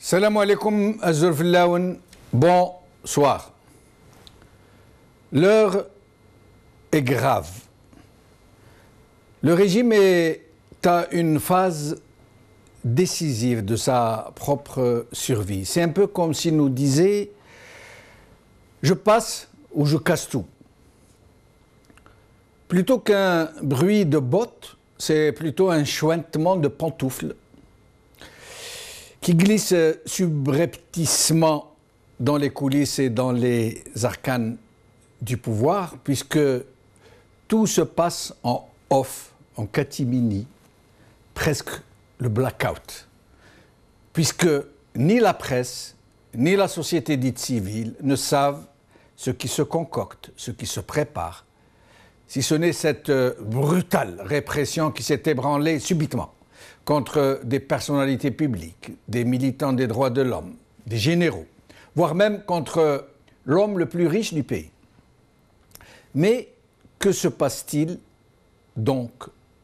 Salam alaikum azurfillaoun, bonsoir. L'heure est grave. Le régime est à une phase décisive de sa propre survie. C'est un peu comme s'il nous disait « je passe ou je casse tout ». Plutôt qu'un bruit de bottes, c'est plutôt un chuintement de pantoufles qui glisse subrepticement dans les coulisses et dans les arcanes du pouvoir, puisque tout se passe en off, en catimini, presque le blackout, puisque ni la presse, ni la société dite civile ne savent ce qui se concocte, ce qui se prépare, si ce n'est cette brutale répression qui s'est ébranlée subitement contre des personnalités publiques, des militants des droits de l'homme, des généraux, voire même contre l'homme le plus riche du pays. Mais que se passe-t-il donc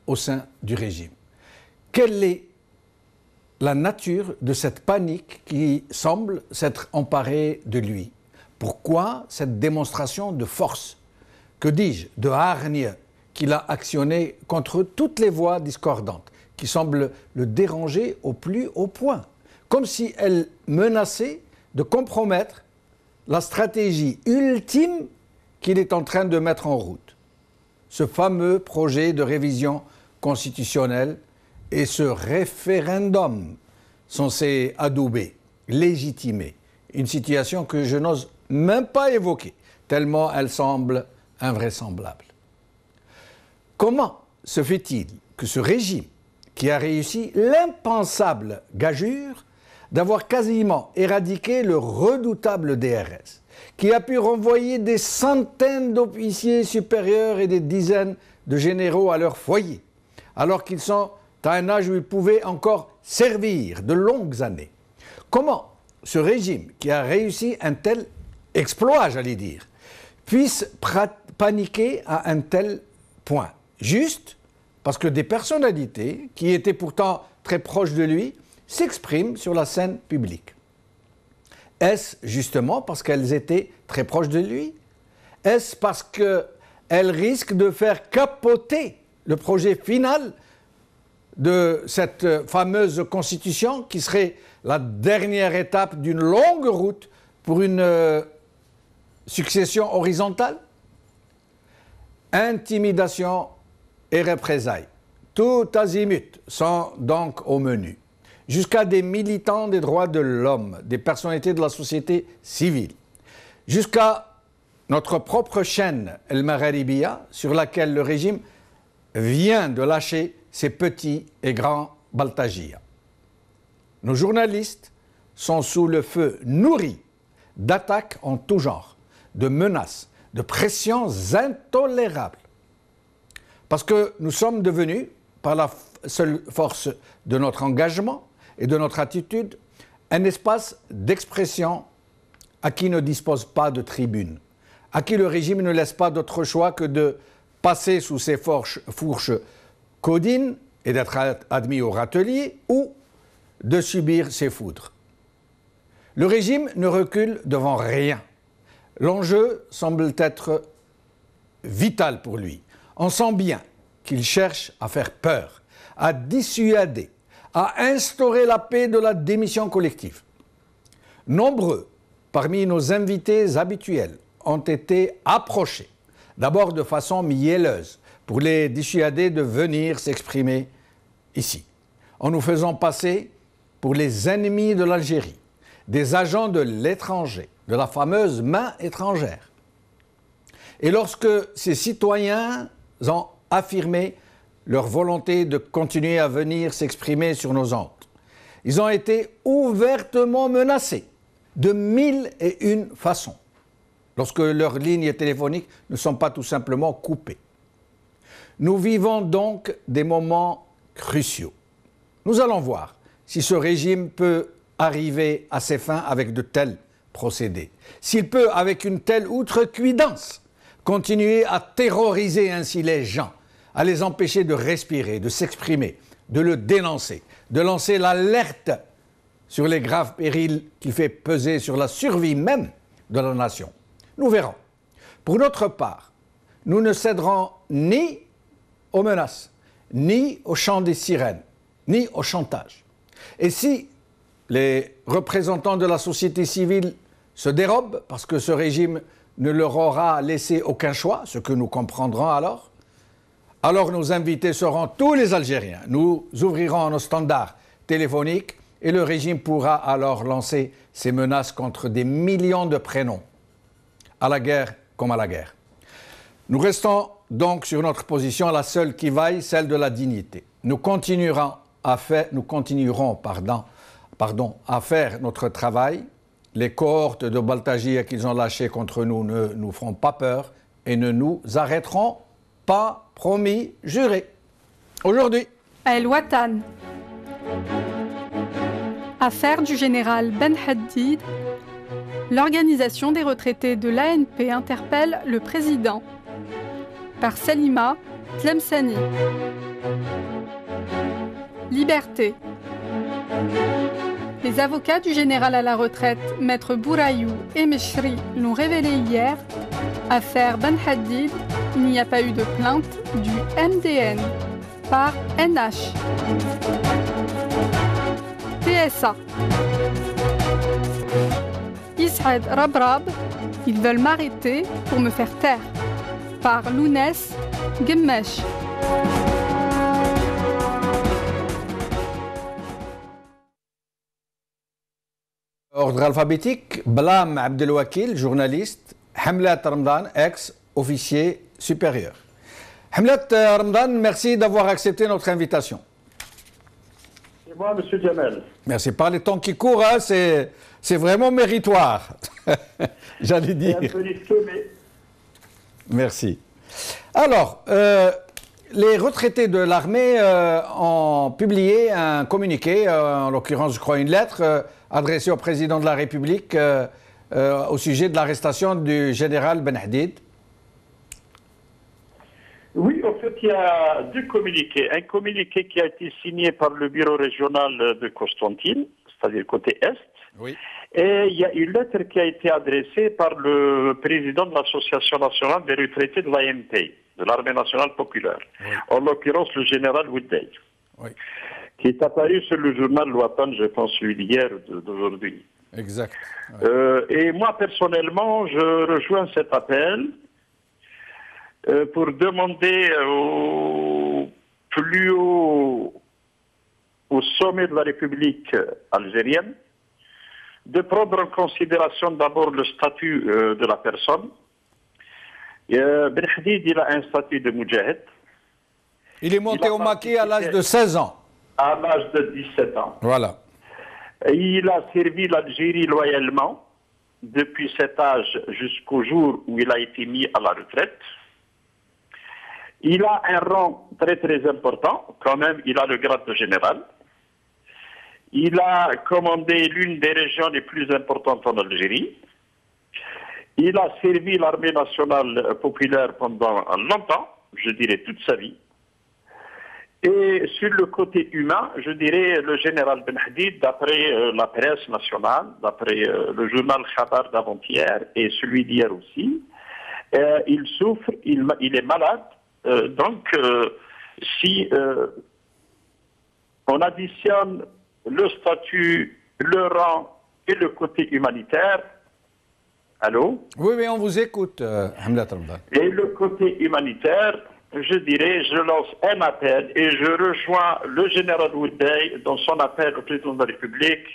au sein du régime? Quelle est la nature de cette panique qui semble s'être emparée de lui? Pourquoi cette démonstration de force, que dis-je, de hargne qu'il a actionnée contre toutes les voix discordantes, qui semblent le déranger au plus haut point, comme si elle menaçait de compromettre la stratégie ultime qu'il est en train de mettre en route. Ce fameux projet de révision constitutionnelle et ce référendum censé adouber, légitimer une situation que je n'ose même pas évoquer, tellement elle semble invraisemblable. Comment se fait-il que ce régime, qui a réussi l'impensable gageure d'avoir quasiment éradiqué le redoutable DRS, qui a pu renvoyer des centaines d'officiers supérieurs et des dizaines de généraux à leur foyer, alors qu'ils sont à un âge où ils pouvaient encore servir de longues années. Comment ce régime, qui a réussi un tel exploit, j'allais dire, puisse paniquer à un tel point, juste parce que des personnalités, qui étaient pourtant très proches de lui, s'expriment sur la scène publique. Est-ce justement parce qu'elles étaient très proches de lui? Est-ce parce qu'elles risquent de faire capoter le projet final de cette fameuse constitution qui serait la dernière étape d'une longue route pour une succession horizontale? Intimidation et représailles, tout azimut, sont donc au menu, jusqu'à des militants des droits de l'homme, des personnalités de la société civile, jusqu'à notre propre chaîne El Magharibiya, sur laquelle le régime vient de lâcher ses petits et grands Baltagia. Nos journalistes sont sous le feu nourri d'attaques en tout genre, de menaces, de pressions intolérables. Parce que nous sommes devenus, par la seule force de notre engagement et de notre attitude, un espace d'expression à qui ne dispose pas de tribune, à qui le régime ne laisse pas d'autre choix que de passer sous ses fourches codines et d'être admis au râtelier ou de subir ses foudres. Le régime ne recule devant rien. L'enjeu semble être vital pour lui. On sent bien qu'il cherche à faire peur, à dissuader, à instaurer la paix de la démission collective. Nombreux parmi nos invités habituels ont été approchés, d'abord de façon mielleuse, pour les dissuader de venir s'exprimer ici, en nous faisant passer pour les ennemis de l'Algérie, des agents de l'étranger, de la fameuse main étrangère. Et lorsque ces citoyens ont affirmé leur volonté de continuer à venir s'exprimer sur nos ondes, ils ont été ouvertement menacés de 1001 façons, lorsque leurs lignes téléphoniques ne sont pas tout simplement coupées. Nous vivons donc des moments cruciaux. Nous allons voir si ce régime peut arriver à ses fins avec de tels procédés, s'il peut, avec une telle outrecuidance, continuer à terroriser ainsi les gens, à les empêcher de respirer, de s'exprimer, de le dénoncer, de lancer l'alerte sur les graves périls qu'il fait peser sur la survie même de la nation. Nous verrons. Pour notre part, nous ne céderons ni aux menaces, ni au chant des sirènes, ni au chantage. Et si les représentants de la société civile se dérobent parce que ce régime ne leur aura laissé aucun choix, ce que nous comprendrons alors nos invités seront tous les Algériens. Nous ouvrirons nos standards téléphoniques et le régime pourra alors lancer ses menaces contre des millions de prénoms, à la guerre comme à la guerre. Nous restons donc sur notre position, la seule qui vaille, celle de la dignité. Nous continuerons à faire notre travail. Les cohortes de Baltagir qu'ils ont lâchées contre nous ne nous feront pas peur et ne nous arrêteront pas, promis, juré. Aujourd'hui, El Watan. Affaire du général Ben Haddid. L'organisation des retraités de l'ANP interpelle le président. Par Salima Tlemceni. Liberté. Les avocats du général à la retraite, Maître Bourayou et Mechri, l'ont révélé hier. Affaire Ben Haddid, il n'y a pas eu de plainte du MDN par NH. PSA. Issaad Rabrab, ils veulent m'arrêter pour me faire taire. Par Lounès Gemmesh. Ordre alphabétique, Blam Abdelwakil, journaliste, Hamlat Ramadan, ex-officier supérieur. Hamlat Ramadan, merci d'avoir accepté notre invitation. C'est moi, M. Djamel. Merci. Par les temps qui courent, hein, c'est vraiment méritoire, j'allais dire. C'est un peu risqué, mais... Merci. Alors, les retraités de l'armée ont publié un communiqué, en l'occurrence, je crois, une lettre adressée au président de la République au sujet de l'arrestation du général Ben Haddid. Oui, en fait, il y a deux communiqués. Un communiqué qui a été signé par le bureau régional de Constantine, c'est-à-dire côté Est. Oui. Et il y a une lettre qui a été adressée par le président de l'Association nationale des retraités de l'ANP, de l'Armée nationale populaire. Oui. En l'occurrence, le général Woodey, oui, qui est apparu sur le journal L'Ouatan, je pense, d'hier ou d'aujourd'hui. Exact. Oui. Et moi, personnellement, je rejoins cet appel pour demander au plus haut, au sommet de la République algérienne, de prendre en considération d'abord le statut de la personne. Ben Haddid, il a un statut de moudjahid. Il est monté au maquis à l'âge de 16 ans. À l'âge de 17 ans. Voilà. Il a servi l'Algérie loyalement depuis cet âge jusqu'au jour où il a été mis à la retraite. Il a un rang très très important, quand même, il a le grade de général. Il a commandé l'une des régions les plus importantes en Algérie. Il a servi l'armée nationale populaire pendant longtemps, je dirais toute sa vie. Et sur le côté humain, je dirais le général Ben Haddid, d'après la presse nationale, d'après le journal Khabar d'avant-hier et celui d'hier aussi, il souffre, il est malade. Donc, si on additionne le statut, le rang et le côté humanitaire. Allô? Oui, mais on vous écoute, Hamlat Ramadan. Et le côté humanitaire, je dirais, je lance un appel et je rejoins le général Woodey dans son appel au président de la République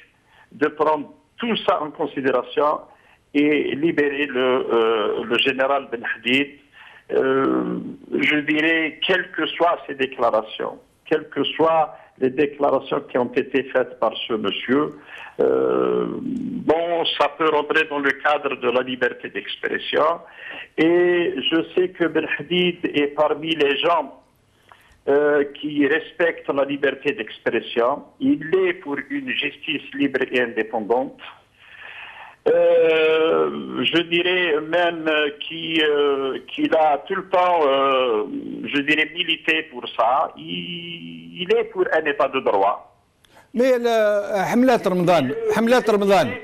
de prendre tout ça en considération et libérer le général Ben Haddid. Je dirais, quelles que soient ses déclarations, quelles que soient les déclarations qui ont été faites par ce monsieur, bon, ça peut rentrer dans le cadre de la liberté d'expression. Et je sais que Ben Haddid est parmi les gens qui respectent la liberté d'expression. Il est pour une justice libre et indépendante. Je dirais même qu'il a tout le temps, je dirais, milité pour ça. Il est pour un état de droit. Mais Hamlet Ramadan.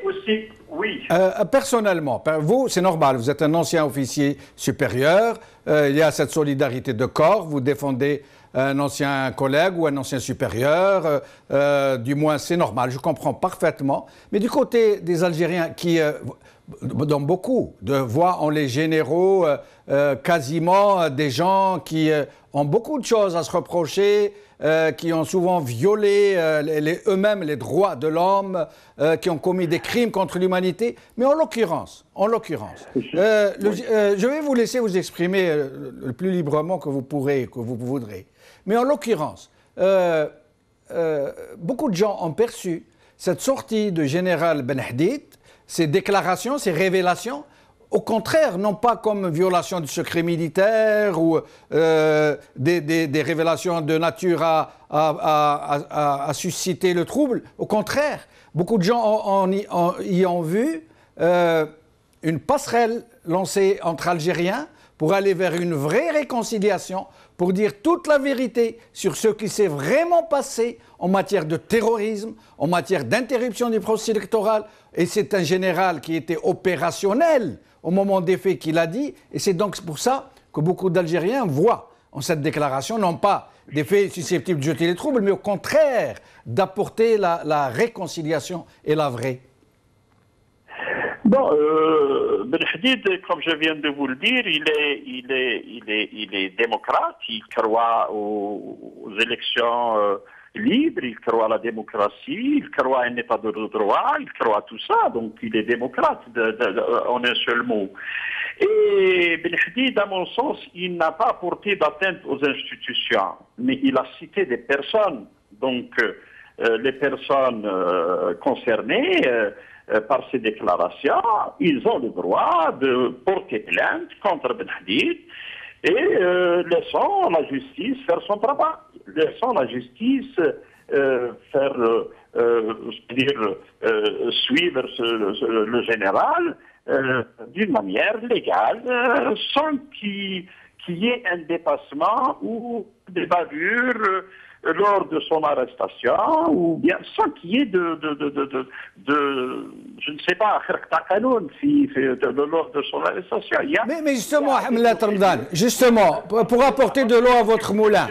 Aussi, oui. Personnellement, vous, c'est normal, vous êtes un ancien officier supérieur, il y a cette solidarité de corps, vous défendez un ancien collègue ou un ancien supérieur, du moins c'est normal, je comprends parfaitement. Mais du côté des Algériens qui, dans beaucoup de voix en les généraux, quasiment des gens qui ont beaucoup de choses à se reprocher, qui ont souvent violé eux-mêmes les droits de l'homme, qui ont commis des crimes contre l'humanité. Mais en l'occurrence, je vais vous laisser vous exprimer le plus librement que vous voudrez. Mais en l'occurrence, beaucoup de gens ont perçu cette sortie du général Ben Hadid, ces déclarations, ces révélations, au contraire, non pas comme violation du secret militaire ou des révélations de nature à susciter le trouble. Au contraire, beaucoup de gens y ont vu une passerelle lancée entre Algériens pour aller vers une vraie réconciliation, pour dire toute la vérité sur ce qui s'est vraiment passé en matière de terrorisme, en matière d'interruption du processus électoral. Et c'est un général qui était opérationnel au moment des faits qu'il a dit. Et c'est donc pour ça que beaucoup d'Algériens voient en cette déclaration non pas des faits susceptibles de jeter les troubles, mais au contraire d'apporter la réconciliation et la vraie. Bon, Ben Hadid, comme je viens de vous le dire, il est démocrate, il croit aux élections libres, il croit à la démocratie, il croit à un état de droit, il croit à tout ça, donc il est démocrate en un seul mot. Et Ben Hadid, à mon sens, il n'a pas porté d'atteinte aux institutions, mais il a cité des personnes, donc les personnes concernées, par ces déclarations, ils ont le droit de porter plainte contre Ben Hadid et laissons la justice faire son travail. Laissons la justice suivre le général d'une manière légale, sans qu'il y ait un dépassement ou des bavures lors de son arrestation, ou bien sans qu'il y ait de je ne sais pas, lors de son arrestation. Mais justement, Hamlet Ramadan, justement, pour apporter de l'eau à votre moulin.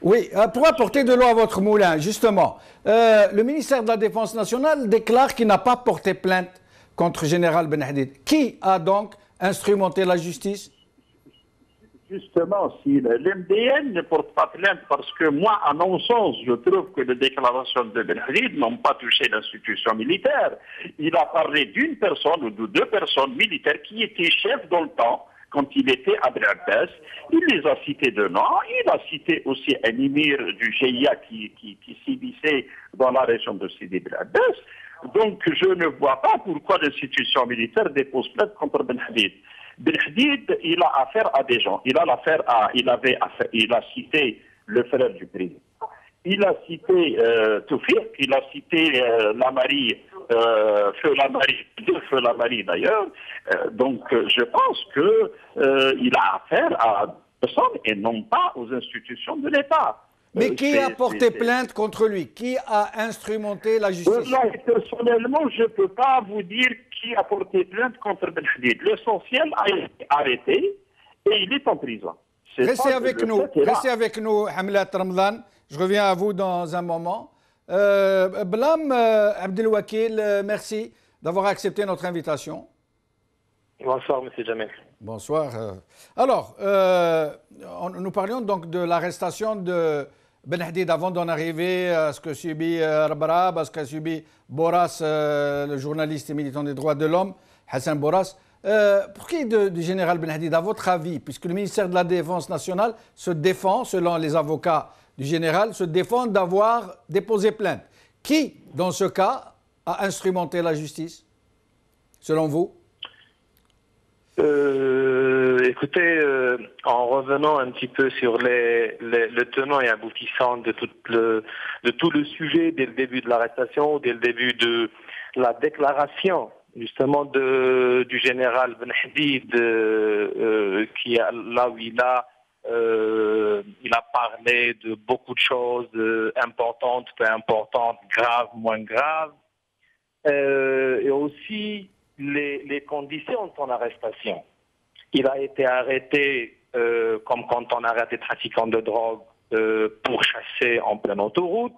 Oui, pour apporter de l'eau à votre moulin, justement, le ministère de la Défense nationale déclare qu'il n'a pas porté plainte contre le général Ben Hadid. Qui a donc instrumenté la justice? Justement, si l'MDN ne porte pas plainte, parce que moi, à mon sens, je trouve que les déclarations de Ben Hadid n'ont pas touché l'institution militaire. Il a parlé d'une personne ou de deux personnes militaires qui étaient chefs dans le temps, quand il était à Ben Abbas. Il les a cités de nom. Il a cité aussi un émir du GIA qui sévissait dans la région de Sidi Ben Abbas. Donc, je ne vois pas pourquoi l'institution militaire dépose plainte contre Ben Hadid. Ben Hadid, il a affaire à des gens. Il a cité le frère du président. Il a cité Toufik, il a cité Feu Lamari d'ailleurs. Donc je pense qu'il a affaire à personne et non pas aux institutions de l'État. Mais qui a porté plainte contre lui? Qui a instrumenté la justice? Personnellement, je ne peux pas vous dire qui a porté plainte contre Ben Hadid. L'essentiel a été arrêté et il est en prison. Restez avec nous, Hamlet Ramadan. Je reviens à vous dans un moment. Blam Abdelwakil, merci d'avoir accepté notre invitation. Bonsoir, M. Jamel. Bonsoir. Alors, nous parlions donc de l'arrestation de Ben Hadid avant d'en arriver à ce que subit Rabrab, à ce qu'a subi Boras, le journaliste et militant des droits de l'homme, Hassan Boras. Pour qui du général Ben Hadid, à votre avis, puisque le ministère de la Défense nationale se défend, selon les avocats du général, se défend d'avoir déposé plainte. Qui, dans ce cas, a instrumenté la justice, selon vous? Écoutez, en revenant un petit peu sur le tenant et aboutissant de tout le sujet dès le début de l'arrestation, dès le début de la déclaration justement du général Ben Hadid, là où il a il a parlé de beaucoup de choses importantes, peu importantes, graves, moins graves, et aussi les conditions de son arrestation. Il a été arrêté, comme quand on arrête des trafiquants de drogue, pour chasser en pleine autoroute.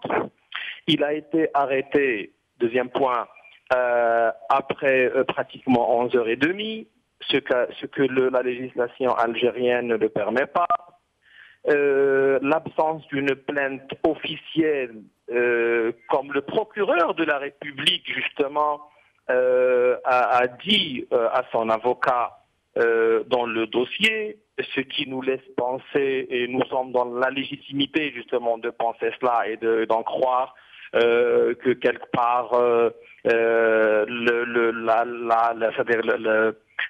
Il a été arrêté, deuxième point, après pratiquement 11h30, ce que la législation algérienne ne le permet pas. L'absence d'une plainte officielle, comme le procureur de la République, justement, a dit à son avocat dans le dossier, ce qui nous laisse penser, et nous sommes dans la légitimité, justement, de penser cela et d'en croire, que quelque part,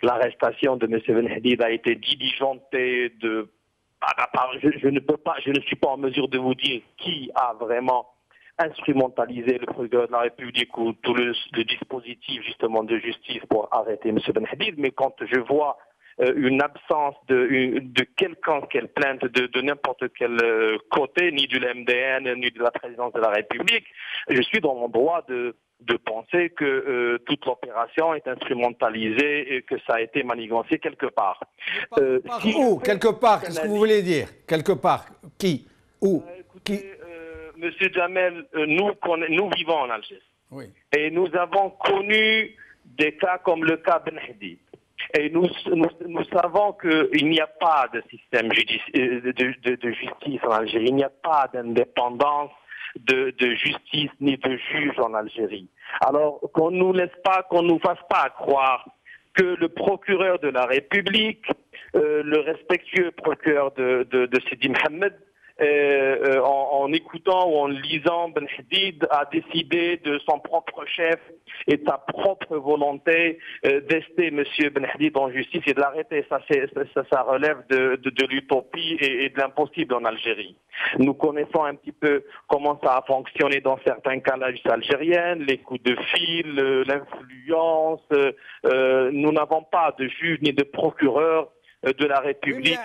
l'arrestation de M. Ben Hadid a été diligentée je ne suis pas en mesure de vous dire qui a vraiment instrumentalisé le procureur de la République ou tout le dispositif justement de justice pour arrêter M. Ben Hadid, mais quand je vois une absence de quelqu'une plainte de n'importe quel côté, ni du MDN, ni de la présidence de la République, je suis dans mon droit de penser que toute l'opération est instrumentalisée et que ça a été manigancé quelque part. Où quelque part, qu'est-ce que vous voulez dire? Quelque part, qui? Où? Écoutez, Monsieur Jamel, nous vivons en Algérie. Oui. Et nous avons connu des cas comme le cas Ben Hadid. Et nous savons qu'il n'y a pas de système de justice en Algérie. Il n'y a pas d'indépendance de justice ni de juge en Algérie. Alors qu'on nous fasse pas croire que le procureur de la République, le respectueux procureur de Sidi Mohamed, en écoutant ou en lisant Ben Hadid, a décidé de son propre chef et de sa propre volonté d'ester M. Ben Hadid en justice et de l'arrêter. Ça relève de l'utopie et de l'impossible en Algérie. Nous connaissons un petit peu comment ça a fonctionné dans certains cas la justice algérienne, les coups de fil, l'influence. Nous n'avons pas de juge ni de procureur de la République.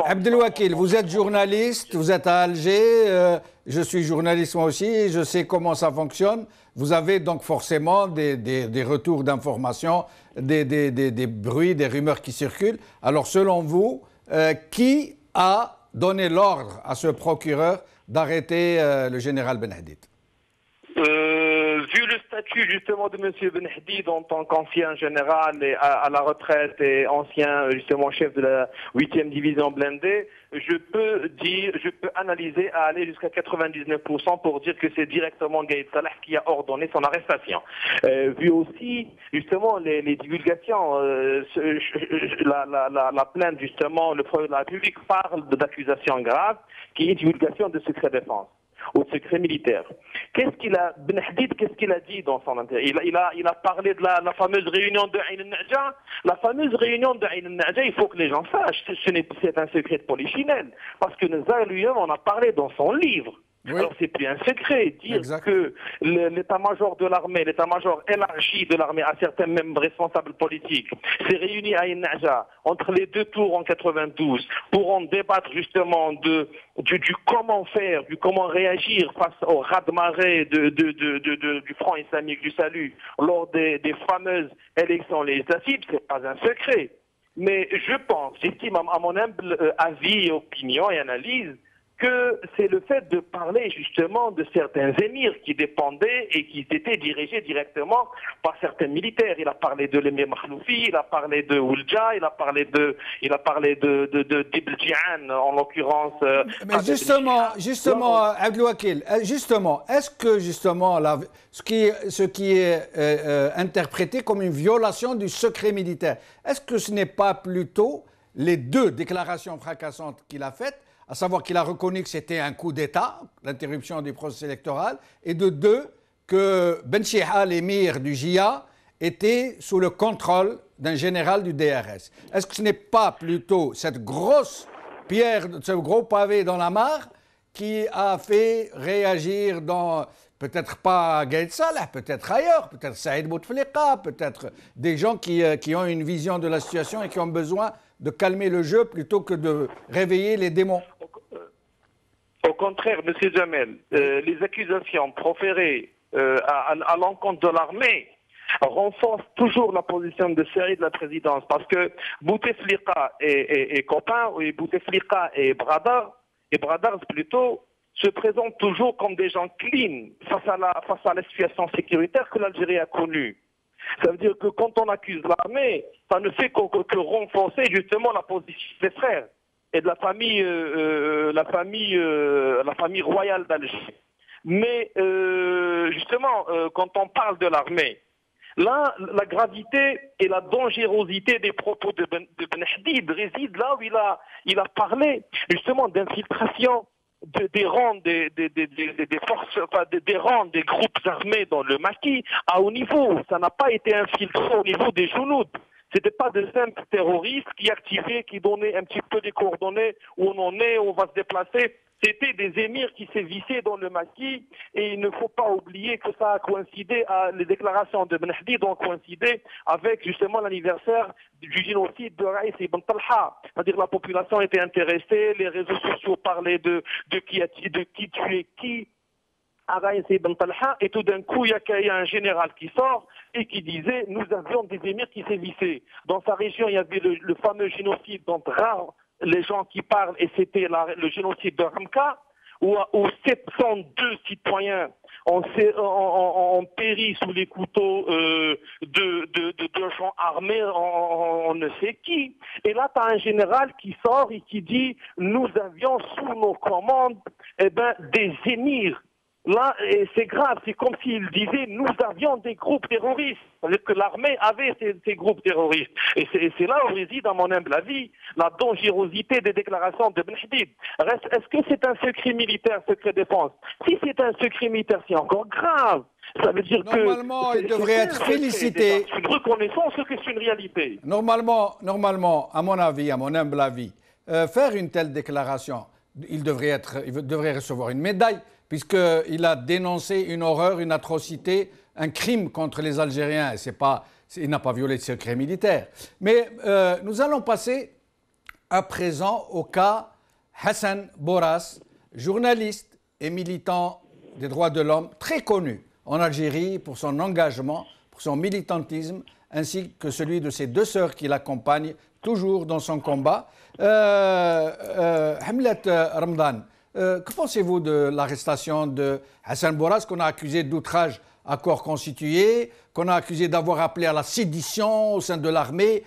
Abdelwakil, vous êtes journaliste, vous êtes à Alger, je suis journaliste moi aussi, je sais comment ça fonctionne. Vous avez donc forcément des retours d'informations, des bruits, des rumeurs qui circulent. Alors selon vous, qui a donné l'ordre à ce procureur d'arrêter le général Ben Hadid? Vu le statut justement de M. Ben Hadid en tant qu'ancien général et à la retraite et ancien justement chef de la 8e division blindée, je peux analyser à aller jusqu'à 99% pour dire que c'est directement Gaïd Salah qui a ordonné son arrestation. Vu aussi justement les divulgations, la plainte justement, le procureur de la République parle d'accusations graves qui est divulgation de secret défense au secret militaire. Ben Hadid, qu'est-ce qu'il a dit dans son intérêt? Il a parlé de la fameuse réunion de Ain al-Na'ja. La fameuse réunion de Ain al-Na'ja, il faut que les gens sachent, c'est un secret de polichinelle. Parce que Nazar lui-même en a parlé dans son livre. Oui. Alors c'est plus un secret. Dire que l'état-major de l'armée, l'état-major élargi de l'armée à certains mêmes responsables politiques s'est réuni à Naja entre les deux tours en 92 pour en débattre justement du comment faire, du comment réagir face au raz-de-marée du Front islamique du salut lors des fameuses élections législatives, c'est pas un secret. Mais je pense, j'estime à mon humble avis, opinion et analyse, que c'est le fait de parler justement de certains émirs qui dépendaient et qui étaient dirigés directement par certains militaires. Il a parlé de l'émir Makhloufi, il a parlé de Oulja, il a parlé de Dibeljian, en l'occurrence. Mais justement, Abdelwakil, est-ce que justement ce qui est interprété comme une violation du secret militaire, est-ce que ce n'est pas plutôt les deux déclarations fracassantes qu'il a faites, à savoir qu'il a reconnu que c'était un coup d'État, l'interruption du processus électoral, et de deux, que Ben Chiha, l'émir du JIA, était sous le contrôle d'un général du DRS. Est-ce que ce n'est pas plutôt cette grosse pierre, ce gros pavé dans la mare qui a fait réagir dans, peut-être pas Gaïd Salah, peut-être ailleurs, peut-être Saïd Bouteflika, peut-être des gens qui ont une vision de la situation et qui ont besoin de calmer le jeu plutôt que de réveiller les démons. Au contraire, M. Jamel, les accusations proférées à l'encontre de l'armée renforcent toujours la position de Syrie de la présidence, parce que Bouteflika et copain, et Bouteflika et Bradar plutôt, se présentent toujours comme des gens clean face à la situation sécuritaire que l'Algérie a connue. Ça veut dire que quand on accuse l'armée, ça ne fait que renforcer justement la position des frères et de la famille royale d'Alger. Mais justement, quand on parle de l'armée, là, la gravité et la dangerosité des propos de Ben Hadid réside là où il a parlé justement d'infiltration des rangs des forces, enfin des rangs des groupes armés dans le maquis à haut niveau. Ça n'a pas été infiltré au niveau des Jounoud. C'était pas de simples terroristes qui activaient, qui donnaient un petit peu des coordonnées où on en est, où on va se déplacer. C'était des émirs qui sévissaient dans le maquis, et il ne faut pas oublier que ça a coïncidé, les déclarations de Ben Hadid ont coïncidé avec justement l'anniversaire du génocide de Raïs ibn Talha. C'est-à-dire la population était intéressée, les réseaux sociaux parlaient de qui tuait qui à Raïs ibn Talha, et tout d'un coup il y a un général qui sort et qui disait nous avions des émirs qui sévissaient. Dans sa région il y avait le fameux génocide dont rares les gens qui parlent, et c'était le génocide de Ramka, où 702 citoyens ont péri sous les couteaux de gens armés, on ne sait qui. Et là, tu as un général qui sort et qui dit nous avions sous nos commandes des émirs. Là, c'est grave, c'est comme s'il disait nous avions des groupes terroristes. C'est-à-dire que l'armée avait ces groupes terroristes. Et c'est là où réside, à mon humble avis, la dangerosité des déclarations de Ben Hadid. Est-ce que c'est un secret militaire, secret défense? Si c'est un secret militaire, c'est encore grave. Ça veut dire normalement, il devrait être félicité. C'est une reconnaissance que c'est une réalité. Normalement, à mon avis, à mon humble avis, faire une telle déclaration, il devrait recevoir une médaille, puisqu'il a dénoncé une horreur, une atrocité, un crime contre les Algériens. Il n'a pas violé de secret militaire. Mais nous allons passer à présent au cas Hassan Boras, journaliste et militant des droits de l'homme, très connu en Algérie pour son engagement, pour son militantisme, ainsi que celui de ses deux sœurs qui l'accompagnent toujours dans son combat. Hamlet Ramadan, que pensez-vous de l'arrestation de Hassan Boras, qu'on a accusé d'outrage à corps constitué, qu'on a accusé d'avoir appelé à la sédition au sein de l'armée?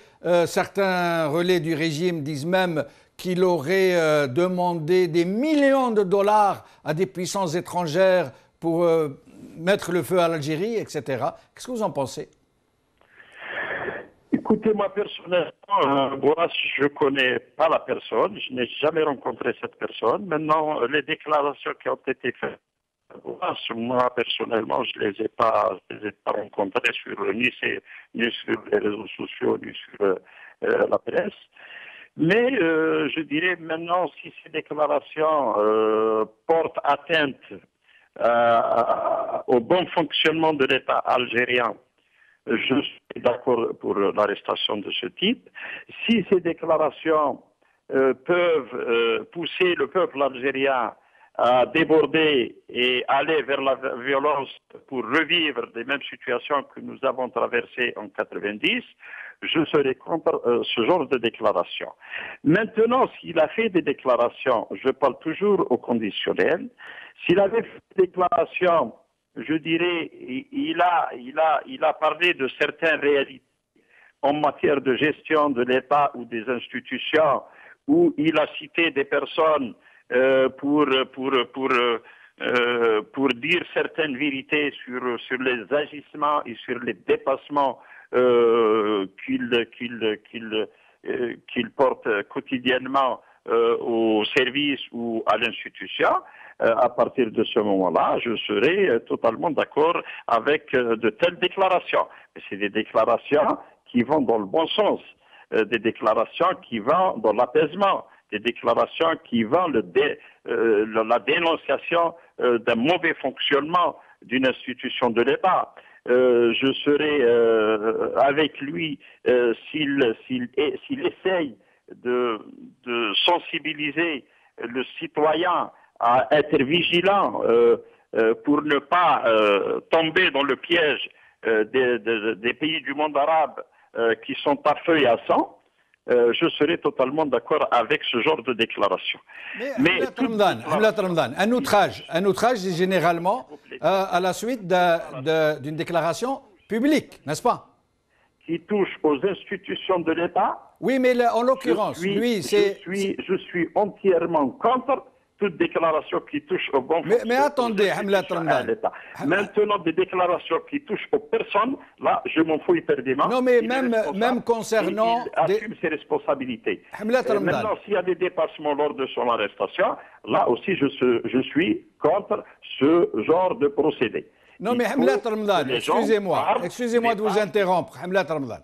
Certains relais du régime disent même qu'il aurait demandé des millions de dollars à des puissances étrangères pour mettre le feu à l'Algérie, etc. Qu'est-ce que vous en pensez? Écoutez, moi personnellement, Boras, je ne connais pas la personne, je n'ai jamais rencontré cette personne. Maintenant, les déclarations qui ont été faites, Boras, moi personnellement, je ne les ai pas rencontrées ni sur les réseaux sociaux, ni sur la presse. Mais je dirais maintenant, si ces déclarations portent atteinte au bon fonctionnement de l'État algérien, je suis d'accord pour l'arrestation de ce type. Si ces déclarations peuvent pousser le peuple algérien à déborder et aller vers la violence pour revivre les mêmes situations que nous avons traversées en 90, je serai contre ce genre de déclaration. Maintenant, s'il a fait des déclarations, je parle toujours au conditionnel, s'il avait fait des déclarations, je dirais, il a parlé de certaines réalités en matière de gestion de l'État ou des institutions, où il a cité des personnes pour dire certaines vérités sur les agissements et sur les dépassements qu'il porte quotidiennement au service ou à l'institution. À partir de ce moment-là, je serai totalement d'accord avec de telles déclarations. Mais c'est des déclarations qui vont dans le bon sens, des déclarations qui vont dans l'apaisement, des déclarations qui vont la dénonciation d'un mauvais fonctionnement d'une institution de l'État. Je serai avec lui s'il essaye de sensibiliser le citoyen à être vigilant pour ne pas tomber dans le piège des pays du monde arabe qui sont à feu et à sang, je serais totalement d'accord avec ce genre de déclaration. Mais Ramadan, un outrage est généralement à la suite d'une déclaration publique, n'est-ce pas? Qui touche aux institutions de l'État. Oui, mais en l'occurrence, lui, c'est... Je suis entièrement contre toute déclaration qui touche au bon fonctionnement. Mais attendez, Hamlet Ramadan. Maintenant, des déclarations qui touchent aux personnes, là, je m'en fous éperdument. Non, mais même concernant... Il assume ses responsabilités. Ramadan. Maintenant, s'il y a des dépassements lors de son arrestation, là aussi, je suis contre ce genre de procédé. Non, mais Hamlet Ramadan, excusez-moi de vous interrompre, Hamlet Ramadan.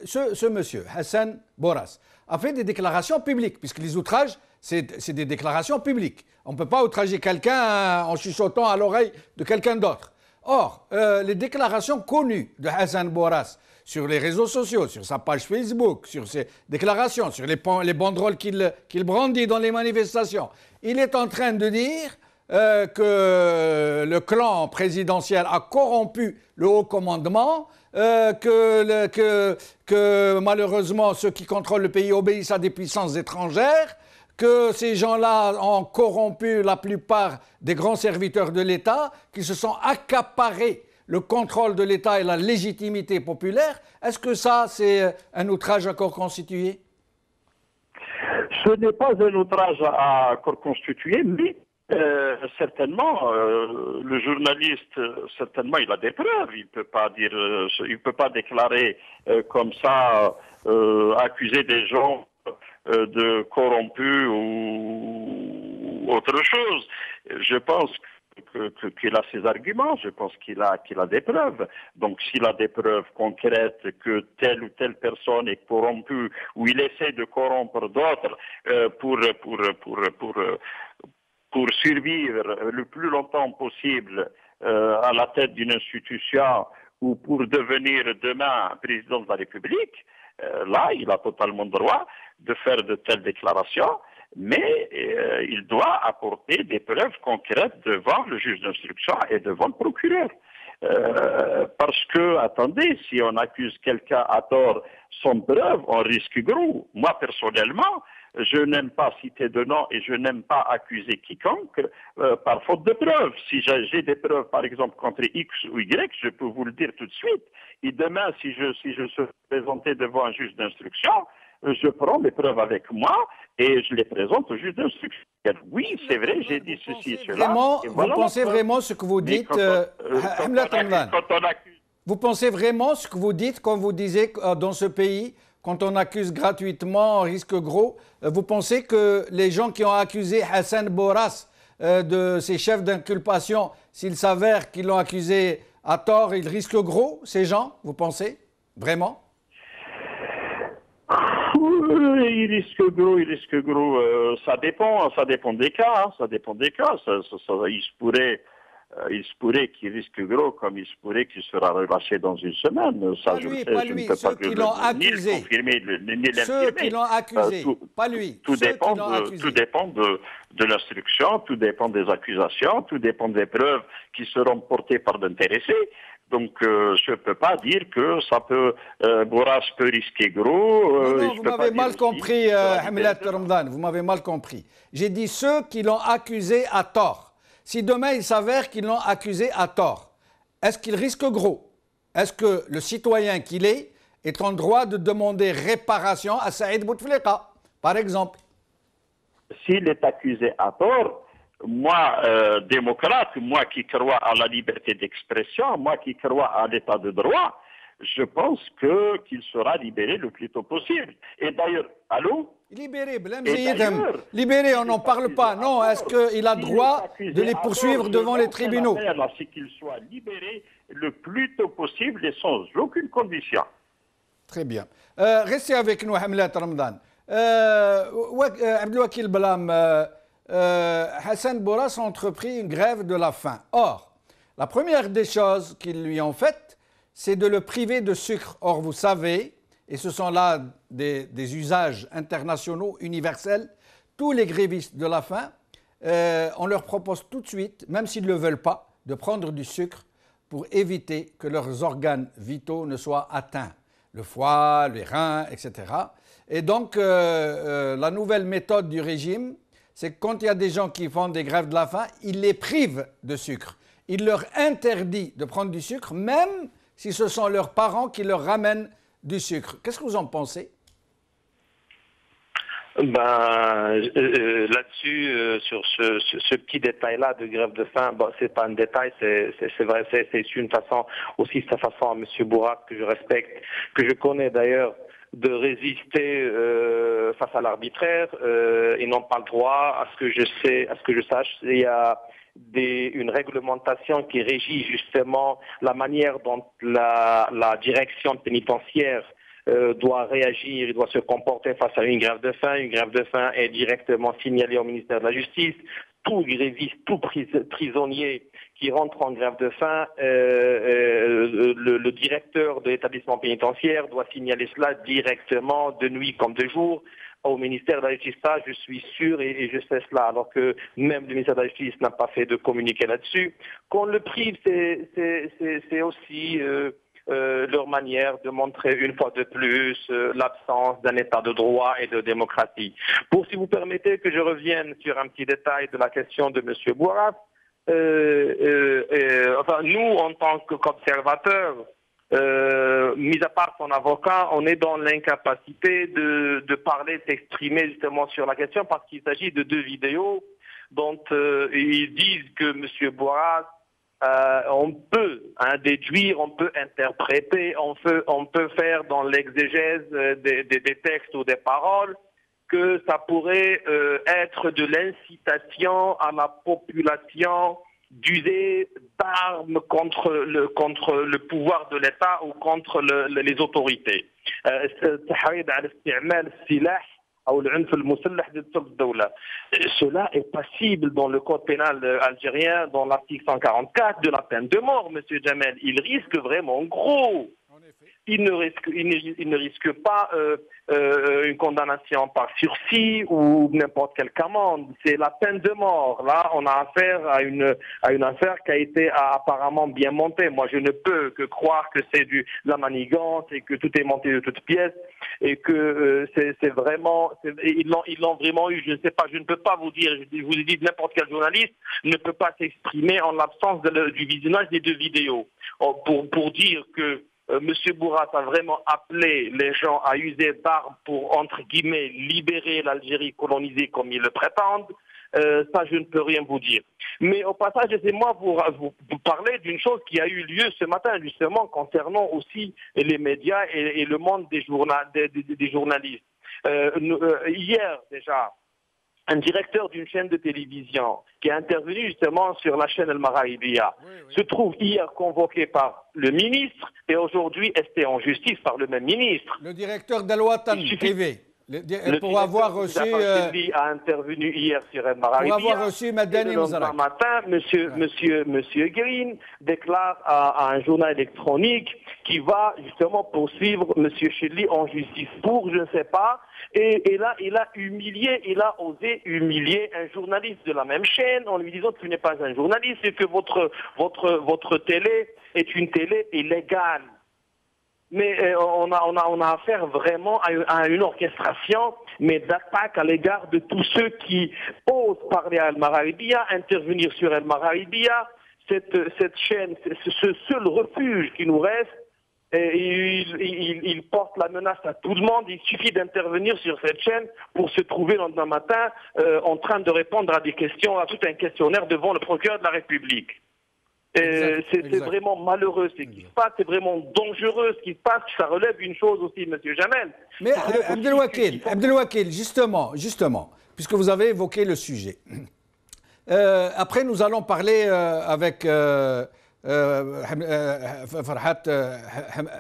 Ce monsieur, Hassan Boras, a fait des déclarations publiques, puisque les outrages, c'est des déclarations publiques. On ne peut pas outrager quelqu'un en chuchotant à l'oreille de quelqu'un d'autre. Or, les déclarations connues de Hassan Boras sur les réseaux sociaux, sur sa page Facebook, sur ses déclarations, sur les banderoles qu'il brandit dans les manifestations, il est en train de dire que le clan présidentiel a corrompu le haut commandement, que malheureusement ceux qui contrôlent le pays obéissent à des puissances étrangères, que ces gens-là ont corrompu la plupart des grands serviteurs de l'État, qui se sont accaparés le contrôle de l'État et la légitimité populaire. Est-ce que ça, c'est un outrage à corps constitué? Ce n'est pas un outrage à corps constitué, mais certainement, le journaliste, certainement, il a des preuves. Il peut pas dire, il peut pas déclarer comme ça, accuser des gens de corrompus ou autre chose. Je pense qu'il a ses arguments. Je pense qu'il a des preuves. Donc, s'il a des preuves concrètes que telle ou telle personne est corrompue ou il essaie de corrompre d'autres pour survivre le plus longtemps possible à la tête d'une institution ou pour devenir demain président de la République, là, il a totalement le droit de faire de telles déclarations, mais il doit apporter des preuves concrètes devant le juge d'instruction et devant le procureur. Parce que, attendez, si on accuse quelqu'un à tort sans preuve, on risque gros. Moi, personnellement, je n'aime pas citer de nom et je n'aime pas accuser quiconque par faute de preuves. Si j'ai des preuves, par exemple, contre X ou Y, je peux vous le dire tout de suite. Et demain, si je suis présenté devant un juge d'instruction, je prends mes preuves avec moi et je les présente au juge d'instruction. Oui, c'est vrai, j'ai dit ceci et cela. Vous pensez vraiment ce que vous dites, vous pensez vraiment ce que vous dites quand vous disiez que dans ce pays, quand on accuse gratuitement, on risque gros, vous pensez que les gens qui ont accusé Hassan Boras de ses chefs d'inculpation, s'il s'avère qu'ils l'ont accusé à tort, ils risquent gros, ces gens, vous pensez? Vraiment? Il risque gros, ça dépend des cas, ça dépend des cas. Il se pourrait qu'il risque gros comme il se pourrait qu'il sera relâché dans une semaine. Ça, pas lui, pas lui, ceux qui l'ont accusé. Ceux qui l'ont accusé, pas lui. Tout dépend de l'instruction, tout dépend des accusations, tout dépend des preuves qui seront portées par l'intéressé. Donc, je ne peux pas dire que ça peut, Boras peut risquer gros. Non, vous m'avez mal compris, Hamlet Ramadan, vous m'avez mal compris. J'ai dit ceux qui l'ont accusé à tort. Si demain il s'avère qu'ils l'ont accusé à tort, est-ce qu'il risque gros? Est-ce que le citoyen qu'il est en droit de demander réparation à Saïd Bouteflika, par exemple? S'il est accusé à tort, moi, démocrate, moi qui crois à la liberté d'expression, moi qui crois à l'état de droit, je pense qu'il sera libéré le plus tôt possible. Et d'ailleurs, allô? Libéré, on n'en parle pas. Non, est-ce qu'il a droit de les poursuivre devant les tribunaux? C'est qu'il soit libéré le plus tôt possible et sans aucune condition. Très bien. Restez avec nous, Hamlet Ramadan. Abdelwakil Blam, Hassan Boras a entrepris une grève de la faim. Or, la première des choses qu'ils lui ont faites, c'est de le priver de sucre. Or, vous savez, et ce sont là des usages internationaux, universels. Tous les grévistes de la faim, on leur propose tout de suite, même s'ils ne le veulent pas, de prendre du sucre pour éviter que leurs organes vitaux ne soient atteints, le foie, les reins, etc. Et donc, la nouvelle méthode du régime, c'est que quand il y a des gens qui font des grèves de la faim, il les prive de sucre. Il leur interdit de prendre du sucre, même si ce sont leurs parents qui leur ramènent du sucre. Qu'est-ce que vous en pensez? Là-dessus, sur ce petit détail-là de grève de faim, bon, c'est pas un détail, c'est vrai, c'est une façon, aussi sa façon à M. Bourrak, que je respecte, que je connais d'ailleurs, de résister face à l'arbitraire. Ils n'ont pas le droit, à ce que je sache. Il y a une réglementation qui régit justement la manière dont la direction pénitentiaire doit réagir, il doit se comporter face à une grève de faim. Une grève de faim est directement signalée au ministère de la Justice. Tout gréviste, tout prisonnier qui rentre en grève de faim, le directeur de l'établissement pénitentiaire doit signaler cela directement, de nuit comme de jour, au ministère de la Justice. Ça, je suis sûr et je sais cela, alors que même le ministère de la Justice n'a pas fait de communiqué là-dessus. Qu'on le prive, c'est aussi leur manière de montrer une fois de plus l'absence d'un état de droit et de démocratie. Si vous permettez que je revienne sur un petit détail de la question de M. Bourrak, nous, en tant qu'observateurs, mis à part son avocat, on est dans l'incapacité de parler, d'exprimer justement sur la question, parce qu'il s'agit de 2 vidéos dont ils disent que M. Bourrak, on peut déduire, on peut interpréter, on peut faire dans l'exégèse des textes ou des paroles que ça pourrait être de l'incitation à la population d'user d'armes contre le pouvoir de l'État ou contre les autorités. Cela est passible dans le code pénal algérien, dans l'article 144 de la peine de mort, M. Jamel. Il risque vraiment gros. Il ne risque pas une condamnation par sursis ou n'importe quelle amende. C'est la peine de mort. Là, on a affaire à une affaire qui a été apparemment bien montée. Moi, je ne peux que croire que c'est de la manigance et que tout est monté de toutes pièces et que c'est vraiment, ils l'ont vraiment eu. Je ne sais pas, je ne peux pas vous dire. Je vous ai dit, n'importe quel journaliste ne peut pas s'exprimer en l'absence du visionnage des 2 vidéos pour dire que M. Bourrak a vraiment appelé les gens à user d'armes pour, entre guillemets, libérer l'Algérie colonisée comme ils le prétendent. Ça, je ne peux rien vous dire. Mais au passage, laissez-moi vous parler d'une chose qui a eu lieu ce matin, justement, concernant aussi les médias et le monde des journalistes. Hier, déjà, un directeur d'une chaîne de télévision qui est intervenu justement sur la chaîne El Maraïbia se trouve hier convoqué par le ministre et aujourd'hui esté en justice par le même ministre. Le directeur d'Al Watan TV. Pour avoir reçu a intervenu hier sur El Maraïbia. Pour avoir reçu Madani Mzarak. Ce matin, monsieur Green déclare à un journal électronique qu'il va justement poursuivre monsieur Chedli en justice pour je ne sais pas. Et là, il a osé humilier un journaliste de la même chaîne en lui disant que tu n'es pas un journaliste et que votre télé est une télé illégale. Mais on a affaire vraiment à une orchestration, mais d'attaque à l'égard de tous ceux qui osent parler à El Maraïbia, intervenir sur El Maraïbia, cette chaîne, ce seul refuge qui nous reste. Et il porte la menace à tout le monde. Il suffit d'intervenir sur cette chaîne pour se trouver le lendemain matin en train de répondre à des questions, à tout un questionnaire devant le procureur de la République. C'est vraiment malheureux ce qui se passe, c'est vraiment dangereux ce qui se passe. Ça relève une chose aussi, M. Jamel. Mais Abdelwakil, justement, puisque vous avez évoqué le sujet. Après, nous allons parler avec Farhat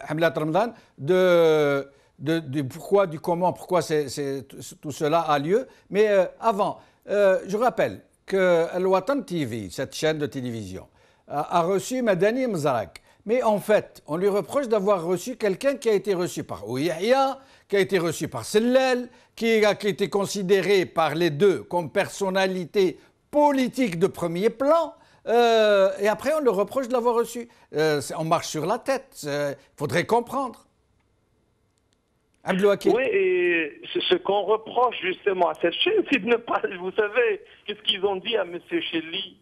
Hamlat Ramadan de pourquoi, du comment, pourquoi tout cela a lieu. Mais avant, je rappelle que Al Watan TV, cette chaîne de télévision, a reçu Madani Mzarak. Mais en fait, on lui reproche d'avoir reçu quelqu'un qui a été reçu par Ouihia, qui a été reçu par Sellel, qui a été considéré par les deux comme personnalité politique de premier plan. Et après, on le reproche de l'avoir reçu. On marche sur la tête. Il faudrait comprendre. Abdelwakil. Oui, et ce qu'on reproche justement à cette chaîne, c'est de ne pas, vous savez, qu'est-ce qu'ils ont dit à M. Chelly?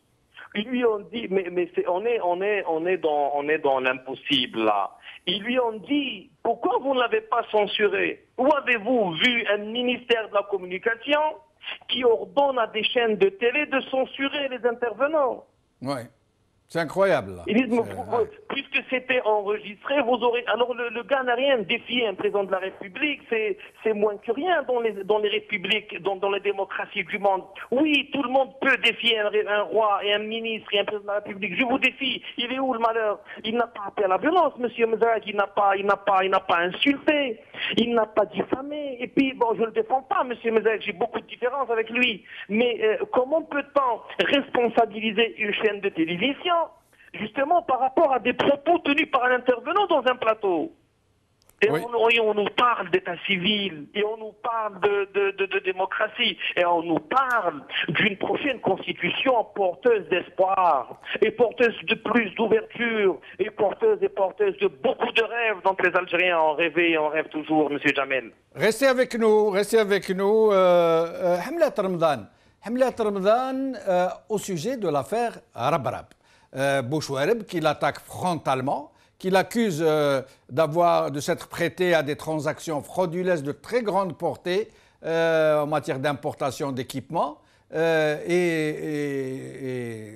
Ils lui ont dit, mais on est dans l'impossible là. Ils lui ont dit, pourquoi vous ne l'avez pas censuré? Où avez-vous vu un ministère de la communication qui ordonne à des chaînes de télé de censurer les intervenants? Oui, c'est incroyable. Là. Ils disent, puisque c'était enregistré, vous aurez... Alors le gars n'a rien défié un président de la République, c'est moins que rien dans les républiques, dans les démocraties du monde. Oui, tout le monde peut défier un roi et un ministre et un président de la République. Je vous défie. Il est où le malheur? Il n'a pas appelé à la violence, monsieur Mezag, il n'a pas insulté, il n'a pas diffamé. Et puis, bon, je ne le défends pas, monsieur Mezag, j'ai beaucoup de différences avec lui. Mais comment peut-on responsabiliser une chaîne de télévision justement par rapport à des propos tenus par un intervenant dans un plateau? Et oui. on nous parle d'état civil, et on nous parle de démocratie, et on nous parle d'une prochaine constitution porteuse d'espoir, et porteuse de plus d'ouverture, et porteuse de beaucoup de rêves dont les Algériens ont rêvé et on rêve toujours, M. Jamel. Restez avec nous. Hamlet Ramadan, au sujet de l'affaire Rabrab. Bouchouareb qui l'attaque frontalement, qui l'accuse de s'être prêté à des transactions frauduleuses de très grande portée en matière d'importation d'équipements. Et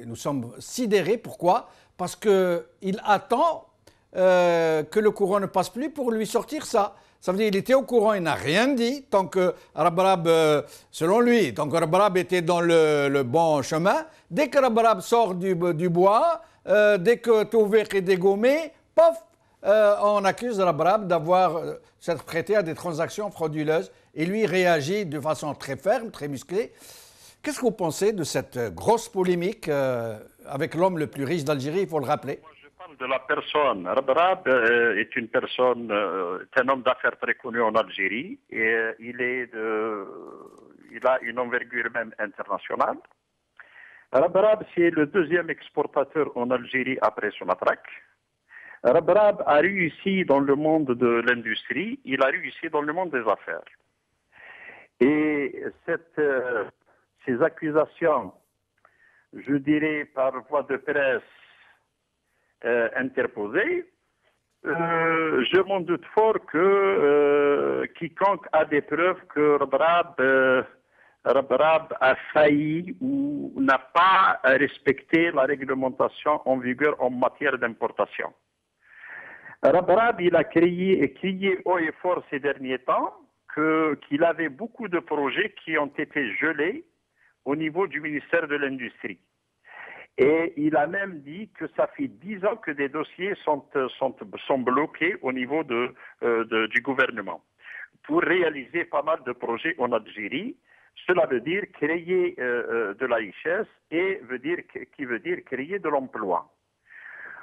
nous sommes sidérés. Pourquoi? Parce qu'il attend que le courant ne passe plus pour lui sortir ça. Ça veut dire qu'il était au courant, il n'a rien dit, tant que Rabrab, selon lui, tant que Rabrab était dans le bon chemin. Dès que Rabrab sort du bois, dès que Toufik est dégommé, pof, on accuse Rabrab d'avoir s'être prêté à des transactions frauduleuses. Et lui réagit de façon très ferme, très musclée. Qu'est-ce que vous pensez de cette grosse polémique avec l'homme le plus riche d'Algérie, il faut le rappeler? De la personne. Rabrab est une personne, est un homme d'affaires très connu en Algérie et il a une envergure même internationale. Rabrab, c'est le deuxième exportateur en Algérie après Sonatrach. Rabrab a réussi dans le monde de l'industrie, il a réussi dans le monde des affaires. Et ces accusations, je dirais par voie de presse, interposé, je m'en doute fort que quiconque a des preuves que Rabrab a failli ou n'a pas respecté la réglementation en vigueur en matière d'importation. Rabrab, il a crié haut et fort ces derniers temps qu'il avait beaucoup de projets qui ont été gelés au niveau du ministère de l'Industrie. Et il a même dit que ça fait 10 ans que des dossiers sont bloqués au niveau du gouvernement pour réaliser pas mal de projets en Algérie. Cela veut dire créer de la richesse et qui veut dire créer de l'emploi.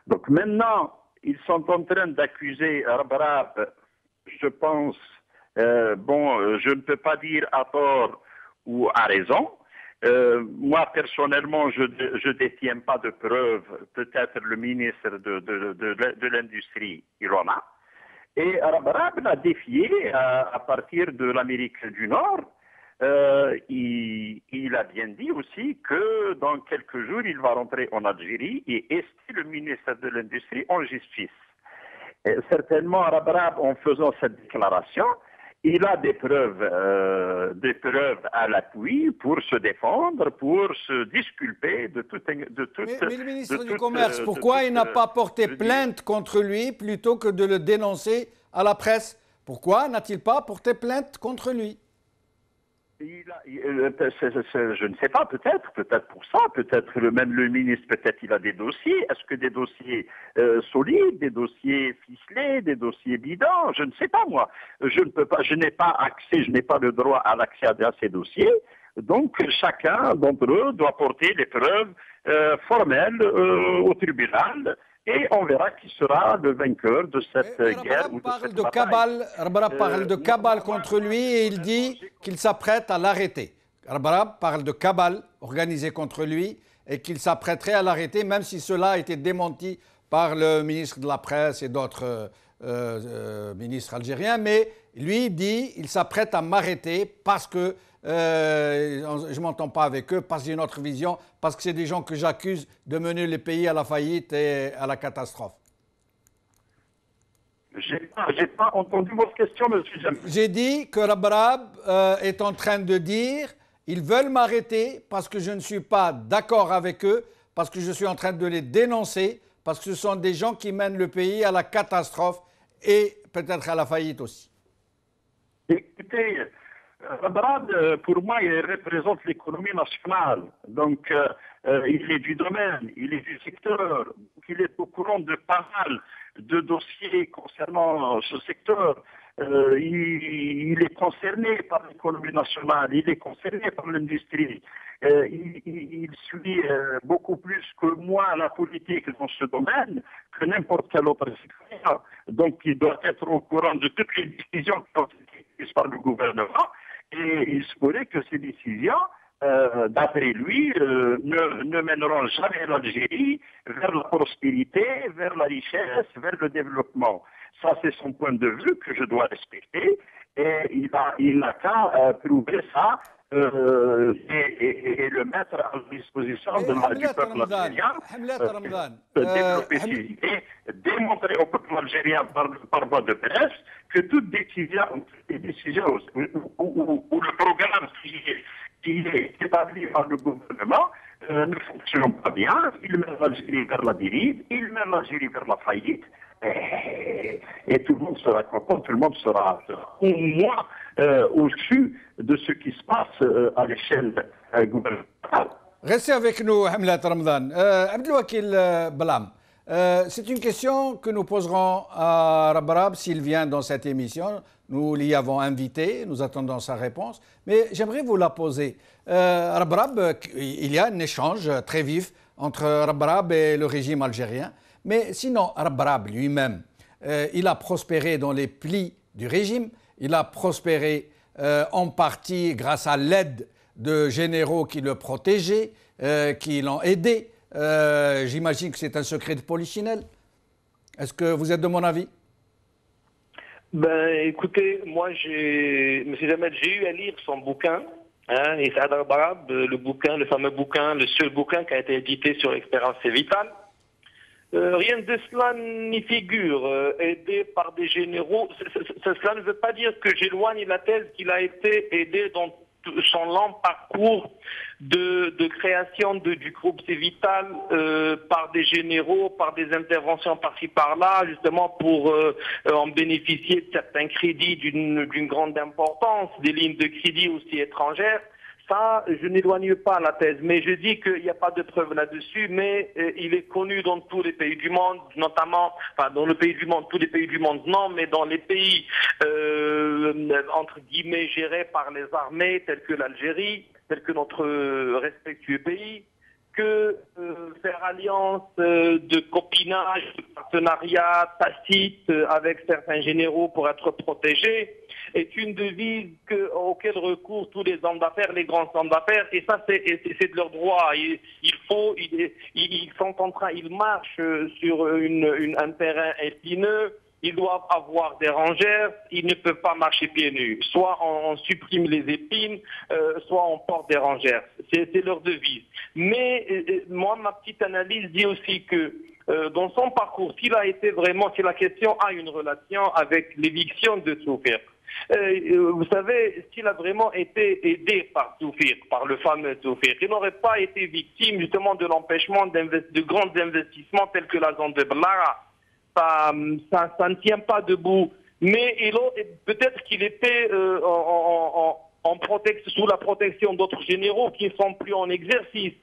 Donc maintenant, ils sont en train d'accuser Rabrab, je pense, je ne peux pas dire à tort ou à raison. Moi, personnellement, je ne détiens pas de preuves. Peut-être le ministre de l'Industrie, il en a. Et Rabrab l'a défié à partir de l'Amérique du Nord. Il a bien dit aussi que dans quelques jours, il va rentrer en Algérie et ester le ministre de l'Industrie en justice. Et certainement, Rabrab, en faisant cette déclaration, il a des preuves à l'appui pour se défendre, pour se disculper de toute... Mais le ministre du Commerce, pourquoi il n'a pas porté plainte contre lui plutôt que de le dénoncer à la presse? Pourquoi n'a-t-il pas porté plainte contre lui? Je ne sais pas, peut-être pour ça, peut-être même le ministre, peut-être il a des dossiers. Est-ce que des dossiers solides, des dossiers ficelés, des dossiers bidons? Je ne sais pas moi. Je ne peux pas, je n'ai pas accès, je n'ai pas le droit à l'accès à ces dossiers. Donc chacun d'entre eux doit porter les preuves formelles au tribunal et on verra qui sera le vainqueur de cette guerre. Rabrab parle de cabale contre lui et il dit qu'il s'apprête à l'arrêter. Rabrab parle de cabale organisée contre lui et qu'il s'apprêterait à l'arrêter, même si cela a été démenti par le ministre de la Presse et d'autres ministres algériens. Mais lui dit il s'apprête à m'arrêter parce que je ne m'entends pas avec eux, parce que j'ai une autre vision, parce que c'est des gens que j'accuse de mener le pays à la faillite et à la catastrophe. J'ai pas entendu votre question, monsieur Jamel. J'ai dit que Rabrab est en train de dire ils veulent m'arrêter parce que je ne suis pas d'accord avec eux, parce que je suis en train de les dénoncer, parce que ce sont des gens qui mènent le pays à la catastrophe et peut-être à la faillite aussi. Écoutez, Rabrab, pour moi, il représente l'économie nationale. Donc, il est du domaine, il est du secteur, il est au courant de pas mal de dossiers concernant ce secteur. Il est concerné par l'économie nationale, il est concerné par l'industrie. Il suit beaucoup plus que moi la politique dans ce domaine que n'importe quel autre citoyen. Donc, il doit être au courant de toutes les décisions qui ont été prises par le gouvernement. Et il se pourrait que ces décisions, d'après lui, ne mèneront jamais l'Algérie vers la prospérité, vers la richesse, vers le développement. Ça, c'est son point de vue que je dois respecter. Et il n'a qu'à prouver ça et le mettre à disposition du peuple algérien. Développer ses idées, démontrer au peuple algérien par voie de presse que toute décision ou le programme qui est établi par le gouvernement ne fonctionne pas bien. Il mène l'Algérie vers la dérive, il mène l'Algérie vers la faillite. Et tout le monde sera content, tout le monde sera au moins au-dessus de ce qui se passe à l'échelle gouvernementale. Restez avec nous, Hamlet Ramadan. Abdelwakil Balam, c'est une question que nous poserons à Rabrab s'il vient dans cette émission. Nous l'y avons invité, nous attendons sa réponse. Mais j'aimerais vous la poser. Rabrab, il y a un échange très vif entre Rabrab et le régime algérien. Mais sinon, Rabrab lui-même, il a prospéré dans les plis du régime. Il a prospéré en partie grâce à l'aide de généraux qui le protégeaient, qui l'ont aidé. J'imagine que c'est un secret de polichinelle. Est-ce que vous êtes de mon avis? Ben, écoutez, moi, Monsieur Jamel, j'ai eu à lire son bouquin, et Saad Rabrab, le fameux bouquin, le seul bouquin qui a été édité sur l'expérience vitale. Rien de cela n'y figure. Aidé par des généraux, cela ne veut pas dire que j'éloigne la thèse qu'il a été aidé dans son lent parcours de création du groupe Cévital par des généraux, par des interventions par-ci par-là, justement pour en bénéficier de certains crédits d'une grande importance, des lignes de crédit aussi étrangères. Ça, je n'éloigne pas la thèse, mais je dis qu'il n'y a pas de preuves là-dessus, mais il est connu dans tous les pays du monde, notamment, enfin dans le pays du monde, tous les pays du monde non, mais dans les pays, entre guillemets, gérés par les armées, tels que l'Algérie, tels que notre respectueux pays, que faire alliance de copinage, de partenariat tacite avec certains généraux pour être protégés, est une devise auquel recourent tous les hommes d'affaires, les grands hommes d'affaires, et ça c'est de leur droit. Ils marchent sur un terrain épineux, ils doivent avoir des rangères, ils ne peuvent pas marcher pieds nus. Soit on supprime les épines, soit on porte des rangères. C'est leur devise. Mais moi, ma petite analyse dit aussi que dans son parcours, si la question a une relation avec l'éviction de Soufir, vous savez, s'il a vraiment été aidé par Soufir, par le fameux Soufir, il n'aurait pas été victime justement de l'empêchement de grands investissements tels que la zone de Blara. Ça ne tient pas debout. Mais peut-être qu'il était sous la protection d'autres généraux qui ne sont plus en exercice.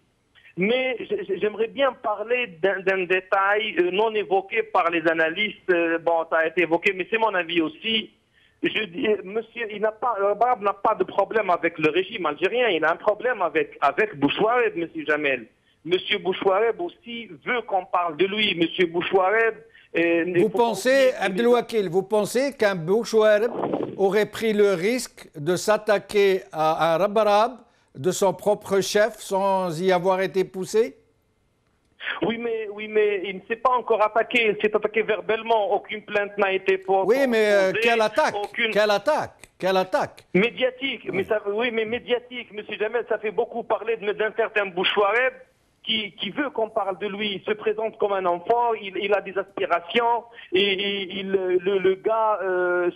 Mais j'aimerais bien parler d'un détail non évoqué par les analystes. Bon, ça a été évoqué, mais c'est mon avis aussi. Je dis, monsieur, Rabrab n'a pas de problème avec le régime algérien. Il a un problème avec Bouchouared, monsieur Jamel. M. Bouchouareb aussi veut qu'on parle de lui. M. Bouchouareb... Vous pensez, Abdelwakil, vous pensez qu'un Bouchouareb aurait pris le risque de s'attaquer à un Rabarab de son propre chef sans y avoir été poussé? Oui, mais il ne s'est pas encore attaqué. Il s'est attaqué verbalement. Aucune plainte n'a été posée. Oui, mais quelle attaque? Quelle attaque? Quelle attaque? Médiatique. Mais ça, oui, mais médiatique. Monsieur Jamel, ça fait beaucoup parler d'un certain Bouchouareb qui veut qu'on parle de lui. Il se présente comme un enfant. Il a des aspirations. Et le gars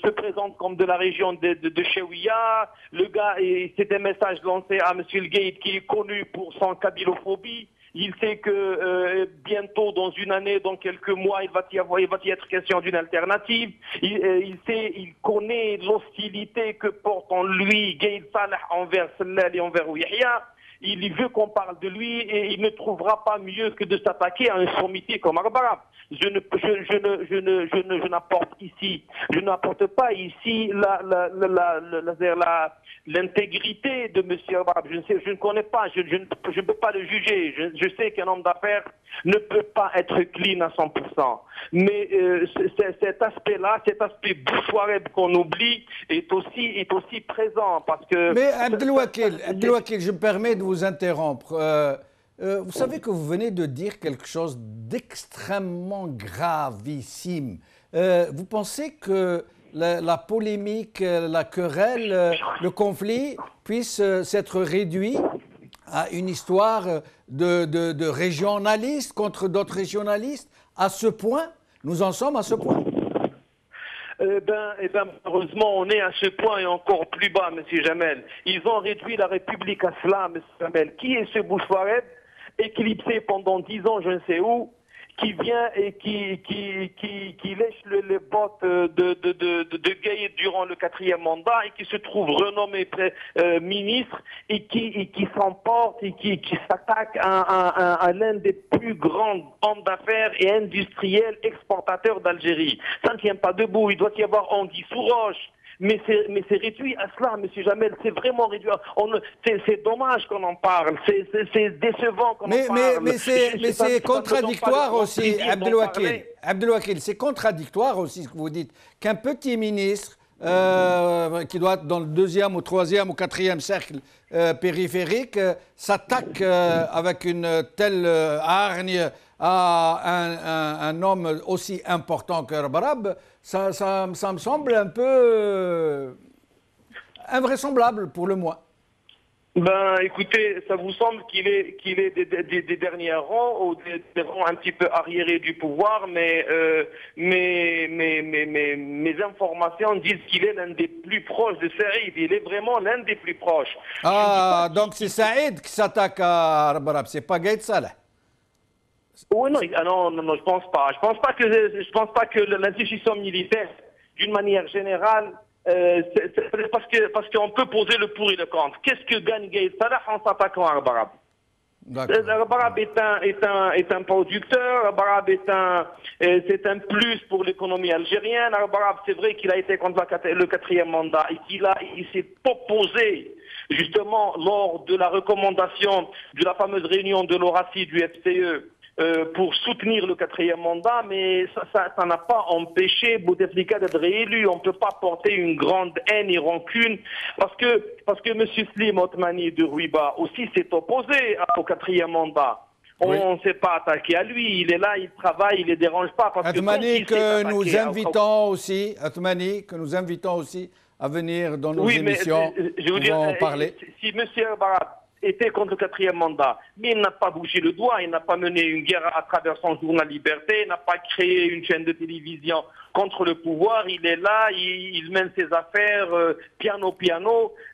se présente comme de la région de Chewiya. Le gars, c'est des messages lancés à Monsieur El Gate qui est connu pour son kabylophobie. Il sait que bientôt, dans une année, dans quelques mois, il va y être question d'une alternative. Il connaît l'hostilité que porte en lui Gaïd Salah envers Sellal et envers Yahya. Il veut qu'on parle de lui et il ne trouvera pas mieux que de s'attaquer à un sommité comme Arbarab. Je n'apporte pas ici l'intégrité de M. Arbarab. Je ne connais pas, je ne peux pas le juger. Je sais qu'un homme d'affaires ne peut pas être clean à 100%. Mais cet aspect-là, cet aspect Bouchouareb qu'on oublie est aussi présent parce que... Mais Abdelwakil, je me permets de vous interrompre. Vous savez que vous venez de dire quelque chose d'extrêmement gravissime. Vous pensez que la polémique, la querelle, le conflit puisse s'être réduit à une histoire de régionalistes contre d'autres régionalistes? À ce point? Nous en sommes à ce point? Malheureusement, on est à ce point et encore plus bas, M. Jamel. Ils ont réduit la République à cela, M. Jamel. Qui est ce Bouchouareb, éclipsé pendant 10 ans, je ne sais où, qui vient et qui lèche les bottes de Gaïd durant le 4e mandat et qui se trouve renommé ministre et qui s'emporte et qui s'attaque à l'un des plus grands hommes d'affaires et industriels exportateurs d'Algérie. Ça ne tient pas debout. Il doit y avoir anguille sous roche. Mais c'est réduit à cela, M. Jamel. C'est vraiment réduit. C'est dommage qu'on en parle. C'est décevant qu'on en parle. Mais c'est contradictoire aussi, Abdelwakil. Abdelwakil, c'est contradictoire aussi ce que vous dites. Qu'un petit ministre qui doit être dans le 2e ou 3e ou 4e cercle périphérique s'attaque avec une telle hargne à un homme aussi important que Rabarab, ça me semble un peu invraisemblable pour le moins. Écoutez, ça vous semble qu'il est des derniers rangs ou des rangs un petit peu arriérés du pouvoir, mais mes informations disent qu'il est l'un des plus proches de Saïd. Il est vraiment l'un des plus proches. Ah, donc c'est Saïd qui s'attaque à Rabarab, c'est pas Gaïd Salah. Oui, non, je pense pas. Je pense pas que l'institution militaire, d'une manière générale, parce qu'on peut poser le pour et le contre. Qu'est-ce que gagne Gaïd Salah en s'attaquant à Rabarab? Rabarab est un producteur. Rabarab c'est un plus pour l'économie algérienne. Rabarab, c'est vrai qu'il a été contre le 4e mandat et il s'est opposé justement lors de la recommandation de la fameuse réunion de l'ORACI du FCE. Pour soutenir le 4e mandat, mais ça n'a pas empêché Bouteflika d'être réélu. On ne peut pas porter une grande haine et rancune parce que M. Slim Othmani de Rouiba aussi s'est opposé au 4e mandat. On ne s'est pas attaqué à lui. Il est là, il travaille, il ne les dérange pas. Othmani que nous invitons aussi à venir dans nos émissions. Je veux dire, parler. Si M. Barab était contre le 4e mandat, mais il n'a pas bougé le doigt, il n'a pas mené une guerre à travers son journal Liberté, il n'a pas créé une chaîne de télévision contre le pouvoir, il est là, il mène ses affaires piano.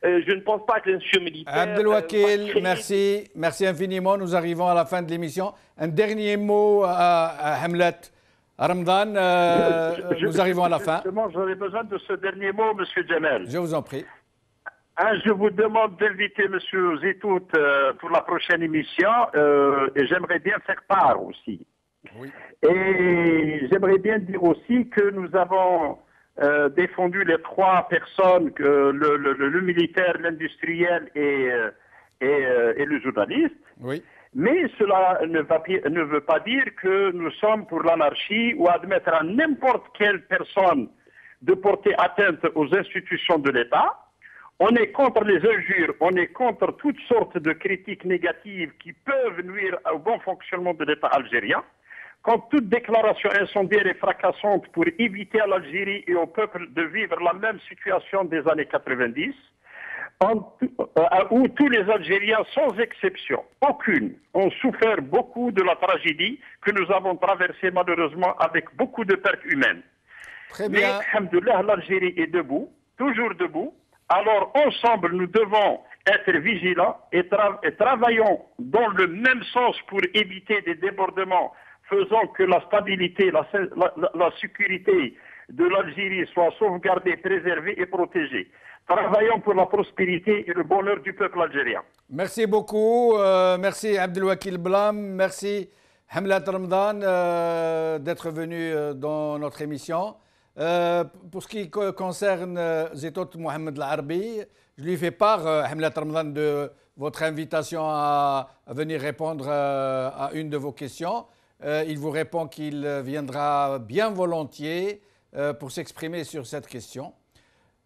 Je ne pense pas que l'institution militaire... Abdelwakil, merci infiniment, nous arrivons à la fin de l'émission. Un dernier mot à Hamlet. Ramadan, nous arrivons à la fin. Justement, j'aurais besoin de ce dernier mot, M. Jamel. Je vous en prie. Je vous demande d'inviter M. Zitout pour la prochaine émission et j'aimerais bien faire part aussi. Oui. Et j'aimerais bien dire aussi que nous avons défendu les 3 personnes, que le militaire, l'industriel et le journaliste. Oui. Mais cela ne veut pas dire que nous sommes pour l'anarchie ou admettre à n'importe quelle personne de porter atteinte aux institutions de l'État. On est contre les injures, on est contre toutes sortes de critiques négatives qui peuvent nuire au bon fonctionnement de l'État algérien. Contre toute déclaration incendiaire et fracassante pour éviter à l'Algérie et au peuple de vivre la même situation des années 90, où tous les Algériens, sans exception, aucune, ont souffert beaucoup de la tragédie que nous avons traversée malheureusement avec beaucoup de pertes humaines. Très bien. Mais, alhamdoulilah, l'Algérie est debout, toujours debout. Alors, ensemble, nous devons être vigilants et travaillons dans le même sens pour éviter des débordements, faisant que la stabilité, la sécurité de l'Algérie soit sauvegardée, préservée et protégée. Travaillons pour la prospérité et le bonheur du peuple algérien. Merci beaucoup. Merci Abdelwakil Blam. Merci Hamlat Ramadan d'être venu dans notre émission. Pour ce qui concerne Zetot Mohamed Larbi, je lui fais part, Hamlat Ramadan, de votre invitation à venir répondre à une de vos questions. Il vous répond qu'il viendra bien volontiers pour s'exprimer sur cette question.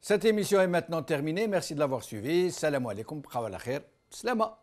Cette émission est maintenant terminée. Merci de l'avoir suivie. Salam alaikum. Khawala khair. Slama.